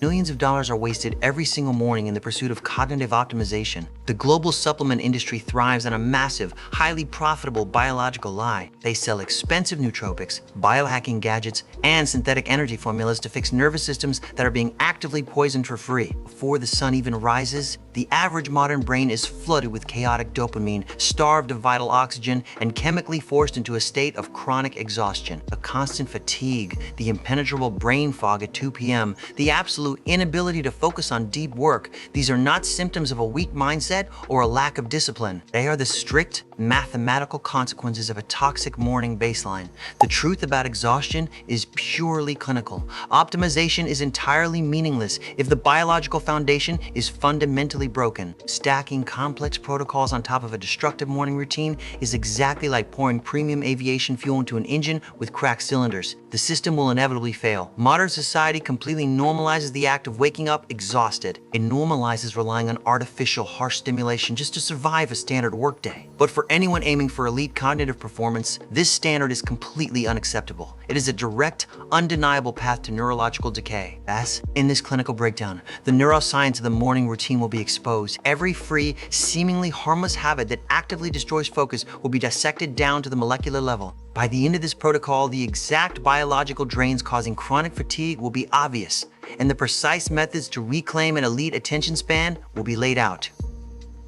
Millions of dollars are wasted every single morning in the pursuit of cognitive optimization. The global supplement industry thrives on a massive, highly profitable biological lie. They sell expensive nootropics, biohacking gadgets, and synthetic energy formulas to fix nervous systems that are being actively poisoned for free. Before the sun even rises, the average modern brain is flooded with chaotic dopamine, starved of vital oxygen, and chemically forced into a state of chronic exhaustion. The constant fatigue, the impenetrable brain fog at 2 p.m., the absolute inability to focus on deep work, these are not symptoms of a weak mindset or a lack of discipline. They are the strict mathematical consequences of a toxic morning baseline. The truth about exhaustion is purely clinical. Optimization is entirely meaningless if the biological foundation is fundamentally broken. Stacking complex protocols on top of a destructive morning routine is exactly like pouring premium aviation fuel into an engine with cracked cylinders. The system will inevitably fail. Modern society completely normalizes the act of waking up exhausted. It normalizes relying on artificial, harsh stimulation just to survive a standard workday. But for anyone aiming for elite cognitive performance, this standard is completely unacceptable. It is a direct, undeniable path to neurological decay. Thus, in this clinical breakdown, the neuroscience of the morning routine will be exposed. Every free, seemingly harmless habit that actively destroys focus will be dissected down to the molecular level. By the end of this protocol, the exact biological drains causing chronic fatigue will be obvious, and the precise methods to reclaim an elite attention span will be laid out.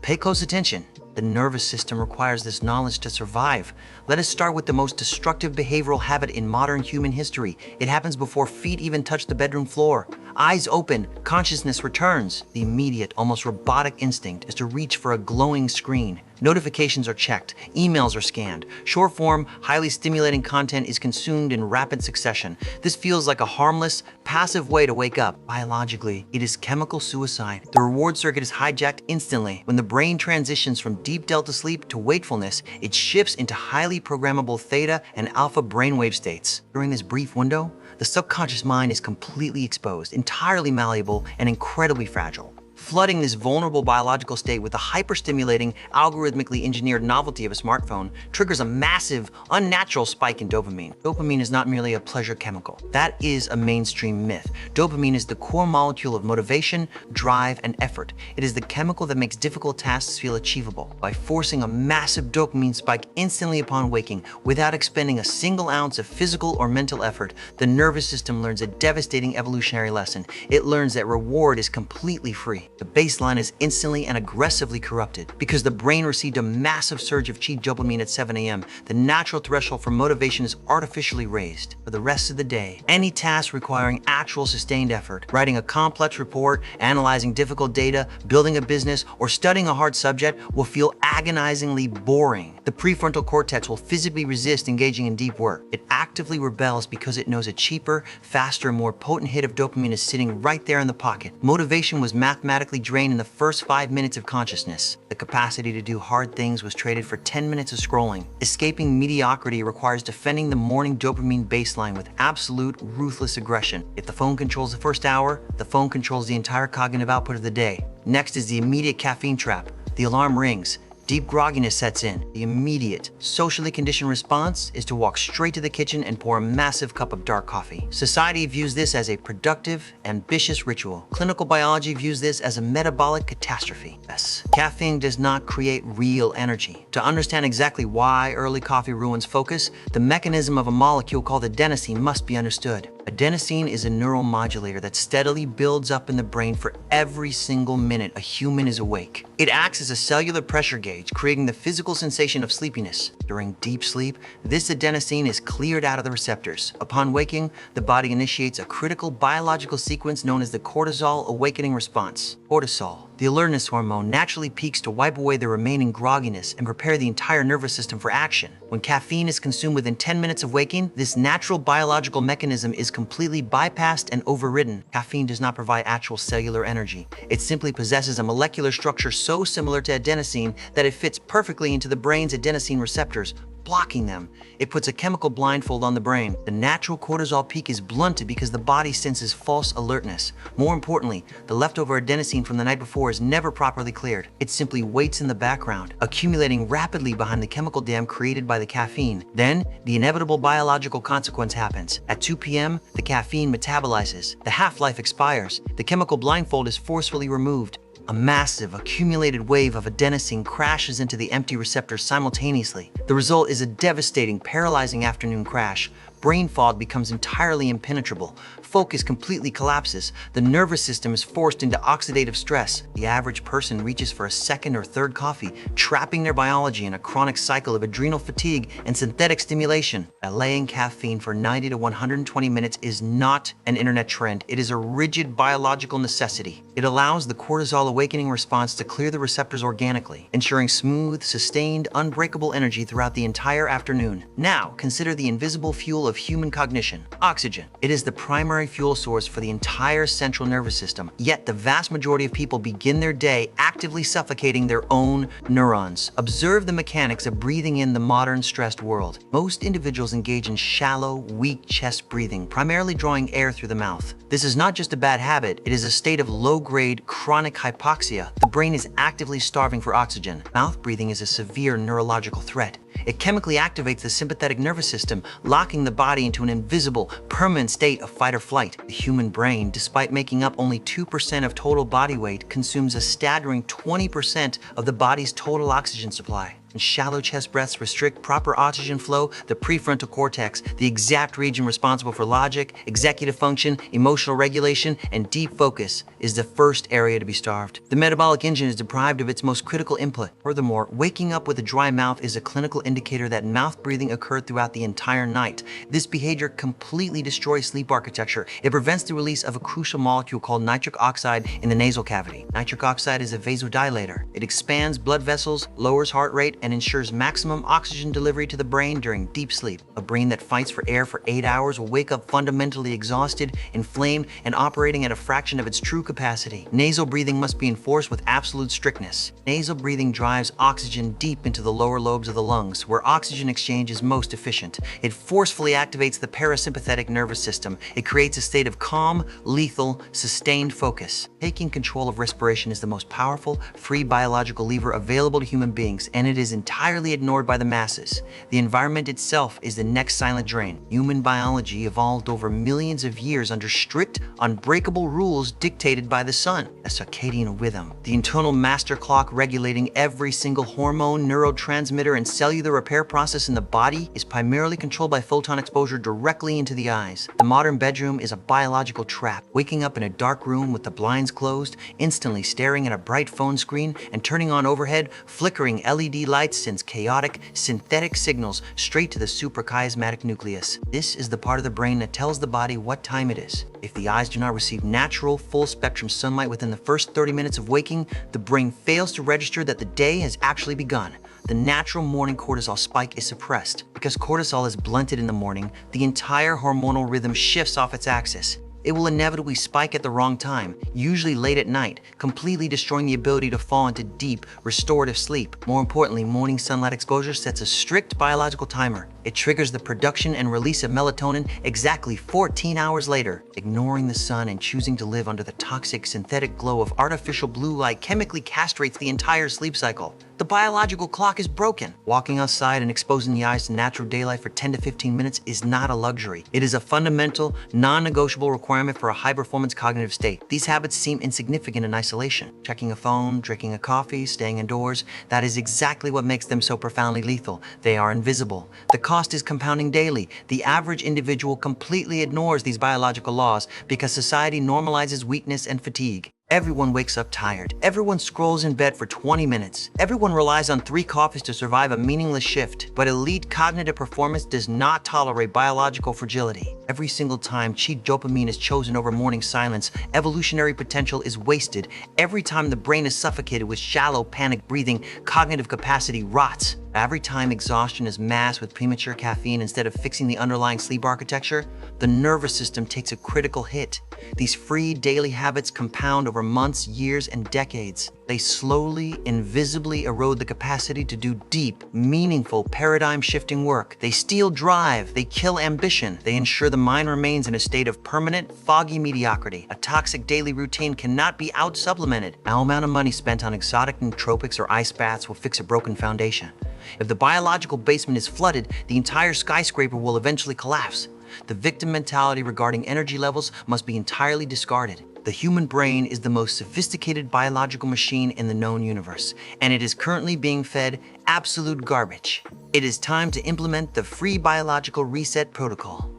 Pay close attention. The nervous system requires this knowledge to survive. Let us start with the most destructive behavioral habit in modern human history. It happens before feet even touch the bedroom floor. Eyes open, consciousness returns. The immediate, almost robotic instinct is to reach for a glowing screen. Notifications are checked, emails are scanned. Short-form, highly stimulating content is consumed in rapid succession. This feels like a harmless, passive way to wake up. Biologically, it is chemical suicide. The reward circuit is hijacked instantly. When the brain transitions from deep delta sleep to wakefulness, it shifts into highly programmable theta and alpha brainwave states. During this brief window, the subconscious mind is completely exposed, entirely malleable, and incredibly fragile. Flooding this vulnerable biological state with the hyperstimulating, algorithmically engineered novelty of a smartphone triggers a massive, unnatural spike in dopamine. Dopamine is not merely a pleasure chemical. That is a mainstream myth. Dopamine is the core molecule of motivation, drive, and effort. It is the chemical that makes difficult tasks feel achievable. By forcing a massive dopamine spike instantly upon waking, without expending a single ounce of physical or mental effort, the nervous system learns a devastating evolutionary lesson. It learns that reward is completely free. The baseline is instantly and aggressively corrupted. Because the brain received a massive surge of cheap dopamine at 7 a.m., the natural threshold for motivation is artificially raised. For the rest of the day, any task requiring actual sustained effort, writing a complex report, analyzing difficult data, building a business, or studying a hard subject will feel agonizingly boring. The prefrontal cortex will physically resist engaging in deep work. It actively rebels because it knows a cheaper, faster, more potent hit of dopamine is sitting right there in the pocket. Motivation was mathematically drained in the first 5 minutes of consciousness. The capacity to do hard things was traded for 10 minutes of scrolling. Escaping mediocrity requires defending the morning dopamine baseline with absolute, ruthless aggression. If the phone controls the first hour, the phone controls the entire cognitive output of the day. Next is the immediate caffeine trap. The alarm rings. Deep grogginess sets in. The immediate, socially conditioned response is to walk straight to the kitchen and pour a massive cup of dark coffee. Society views this as a productive, ambitious ritual. Clinical biology views this as a metabolic catastrophe. Yes, caffeine does not create real energy. To understand exactly why early coffee ruins focus, the mechanism of a molecule called adenosine must be understood. Adenosine is a neuromodulator that steadily builds up in the brain for every single minute a human is awake. It acts as a cellular pressure gauge, creating the physical sensation of sleepiness. During deep sleep, this adenosine is cleared out of the receptors. Upon waking, the body initiates a critical biological sequence known as the cortisol awakening response. Cortisol, the alertness hormone, naturally peaks to wipe away the remaining grogginess and prepare the entire nervous system for action. When caffeine is consumed within 10 minutes of waking, this natural biological mechanism is completely bypassed and overridden. Caffeine does not provide actual cellular energy. It simply possesses a molecular structure so similar to adenosine that it fits perfectly into the brain's adenosine receptors, blocking them. It puts a chemical blindfold on the brain. The natural cortisol peak is blunted because the body senses false alertness. More importantly, the leftover adenosine from the night before is never properly cleared. It simply waits in the background, accumulating rapidly behind the chemical dam created by the caffeine. Then, the inevitable biological consequence happens. At 2 p.m., the caffeine metabolizes. The half-life expires. The chemical blindfold is forcefully removed. A massive, accumulated wave of adenosine crashes into the empty receptors simultaneously. The result is a devastating, paralyzing afternoon crash. Brain fog becomes entirely impenetrable. Focus completely collapses. The nervous system is forced into oxidative stress. The average person reaches for a second or third coffee, trapping their biology in a chronic cycle of adrenal fatigue and synthetic stimulation. Allaying caffeine for 90 to 120 minutes is not an internet trend. It is a rigid biological necessity. It allows the cortisol awakening response to clear the receptors organically, ensuring smooth, sustained, unbreakable energy throughout the entire afternoon. Now, consider the invisible fuel of human cognition: oxygen. It is the primary fuel source for the entire central nervous system, yet the vast majority of people begin their day actively suffocating their own neurons. Observe the mechanics of breathing in the modern stressed world. Most individuals engage in shallow, weak chest breathing, primarily drawing air through the mouth. This is not just a bad habit, it is a state of low-grade chronic hypoxia. The brain is actively starving for oxygen. Mouth breathing is a severe neurological threat. It chemically activates the sympathetic nervous system, locking the body into an invisible, permanent state of fight or flight. The human brain, despite making up only 2% of total body weight, consumes a staggering 20% of the body's total oxygen supply. And shallow chest breaths restrict proper oxygen flow. The prefrontal cortex, the exact region responsible for logic, executive function, emotional regulation, and deep focus, is the first area to be starved. The metabolic engine is deprived of its most critical input. Furthermore, waking up with a dry mouth is a clinical indicator that mouth breathing occurred throughout the entire night. This behavior completely destroys sleep architecture. It prevents the release of a crucial molecule called nitric oxide in the nasal cavity. Nitric oxide is a vasodilator. It expands blood vessels, lowers heart rate, and ensures maximum oxygen delivery to the brain during deep sleep. A brain that fights for air for 8 hours will wake up fundamentally exhausted, inflamed, and operating at a fraction of its true capacity. Nasal breathing must be enforced with absolute strictness. Nasal breathing drives oxygen deep into the lower lobes of the lungs, where oxygen exchange is most efficient. It forcefully activates the parasympathetic nervous system. It creates a state of calm, lethal, sustained focus. Taking control of respiration is the most powerful, free biological lever available to human beings, and it is entirely ignored by the masses. The environment itself is the next silent drain. Human biology evolved over millions of years under strict, unbreakable rules dictated by the sun. A circadian rhythm, the internal master clock regulating every single hormone, neurotransmitter, and cellular repair process in the body, is primarily controlled by photon exposure directly into the eyes. The modern bedroom is a biological trap. Waking up in a dark room with the blinds closed, instantly staring at a bright phone screen, and turning on overhead, flickering LED lights sends chaotic, synthetic signals straight to the suprachiasmatic nucleus. This is the part of the brain that tells the body what time it is. If the eyes do not receive natural, full-spectrum sunlight within the first 30 minutes of waking, the brain fails to register that the day has actually begun. The natural morning cortisol spike is suppressed. Because cortisol is blunted in the morning, the entire hormonal rhythm shifts off its axis. It will inevitably spike at the wrong time, usually late at night, completely destroying the ability to fall into deep, restorative sleep. More importantly, morning sunlight exposure sets a strict biological timer. It triggers the production and release of melatonin exactly 14 hours later. Ignoring the sun and choosing to live under the toxic synthetic glow of artificial blue light chemically castrates the entire sleep cycle. The biological clock is broken. Walking outside and exposing the eyes to natural daylight for 10 to 15 minutes is not a luxury. It is a fundamental, non-negotiable requirement for a high-performance cognitive state. These habits seem insignificant in isolation. Checking a phone, drinking a coffee, staying indoors, that is exactly what makes them so profoundly lethal. They are invisible. The cost is compounding daily. The average individual completely ignores these biological laws because society normalizes weakness and fatigue. Everyone wakes up tired. Everyone scrolls in bed for 20 minutes. Everyone relies on 3 coffees to survive a meaningless shift. But elite cognitive performance does not tolerate biological fragility. Every single time cheap dopamine is chosen over morning silence, evolutionary potential is wasted. Every time the brain is suffocated with shallow, panic breathing, cognitive capacity rots. Every time exhaustion is masked with premature caffeine instead of fixing the underlying sleep architecture, the nervous system takes a critical hit. These free daily habits compound over months, years, and decades. They slowly, invisibly erode the capacity to do deep, meaningful, paradigm-shifting work. They steal drive, they kill ambition, they ensure the mind remains in a state of permanent, foggy mediocrity. A toxic daily routine cannot be out-supplemented. No amount of money spent on exotic nootropics or ice baths will fix a broken foundation. If the biological basement is flooded, the entire skyscraper will eventually collapse. The victim mentality regarding energy levels must be entirely discarded. The human brain is the most sophisticated biological machine in the known universe, and it is currently being fed absolute garbage. It is time to implement the free biological reset protocol.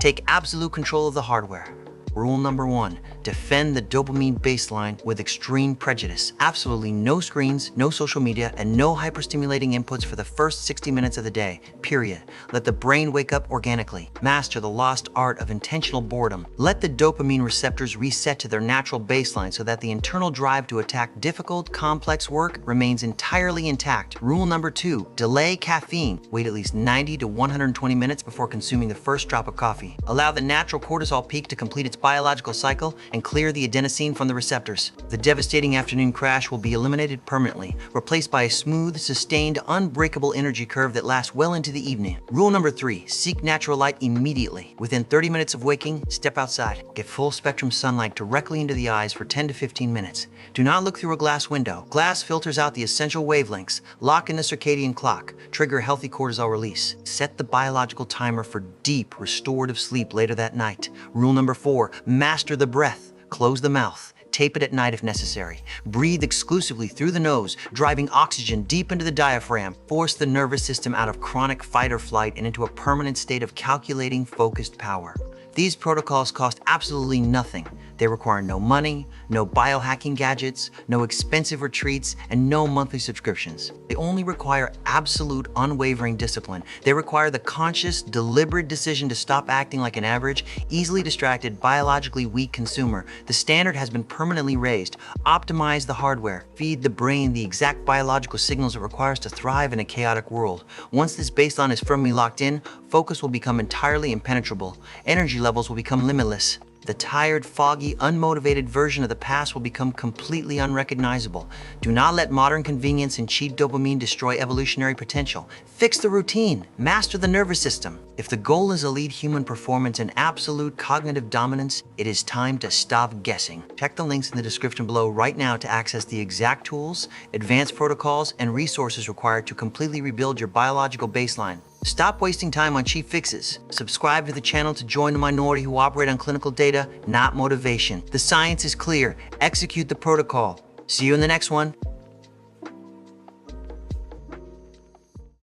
Take absolute control of the hardware. Rule number 1, defend the dopamine baseline with extreme prejudice. Absolutely no screens, no social media, and no hyperstimulating inputs for the first 60 minutes of the day, period. Let the brain wake up organically. Master the lost art of intentional boredom. Let the dopamine receptors reset to their natural baseline so that the internal drive to attack difficult, complex work remains entirely intact. Rule number 2, delay caffeine. Wait at least 90 to 120 minutes before consuming the first drop of coffee. Allow the natural cortisol peak to complete its biological cycle and clear the adenosine from the receptors. The devastating afternoon crash will be eliminated permanently, replaced by a smooth, sustained, unbreakable energy curve that lasts well into the evening. Rule number 3, seek natural light immediately. Within 30 minutes of waking, step outside. Get full spectrum sunlight directly into the eyes for 10 to 15 minutes. Do not look through a glass window. Glass filters out the essential wavelengths, lock in the circadian clock, trigger healthy cortisol release. Set the biological timer for deep, restorative sleep later that night. Rule number 4, master the breath. Close the mouth. Tape it at night if necessary. Breathe exclusively through the nose, driving oxygen deep into the diaphragm. Force the nervous system out of chronic fight or flight and into a permanent state of calculating, focused power. These protocols cost absolutely nothing. They require no money, no biohacking gadgets, no expensive retreats, and no monthly subscriptions. They only require absolute, unwavering discipline. They require the conscious, deliberate decision to stop acting like an average, easily distracted, biologically weak consumer. The standard has been permanently raised. Optimize the hardware. Feed the brain the exact biological signals it requires to thrive in a chaotic world. Once this baseline is firmly locked in, focus will become entirely impenetrable. Energy levels will become limitless. The tired, foggy, unmotivated version of the past will become completely unrecognizable. Do not let modern convenience and cheap dopamine destroy evolutionary potential. Fix the routine. Master the nervous system. If the goal is elite human performance and absolute cognitive dominance, it is time to stop guessing. Check the links in the description below right now to access the exact tools, advanced protocols, and resources required to completely rebuild your biological baseline. Stop wasting time on cheap fixes. Subscribe to the channel to join the minority who operate on clinical data, not motivation. The science is clear. Execute the protocol. See you in the next one.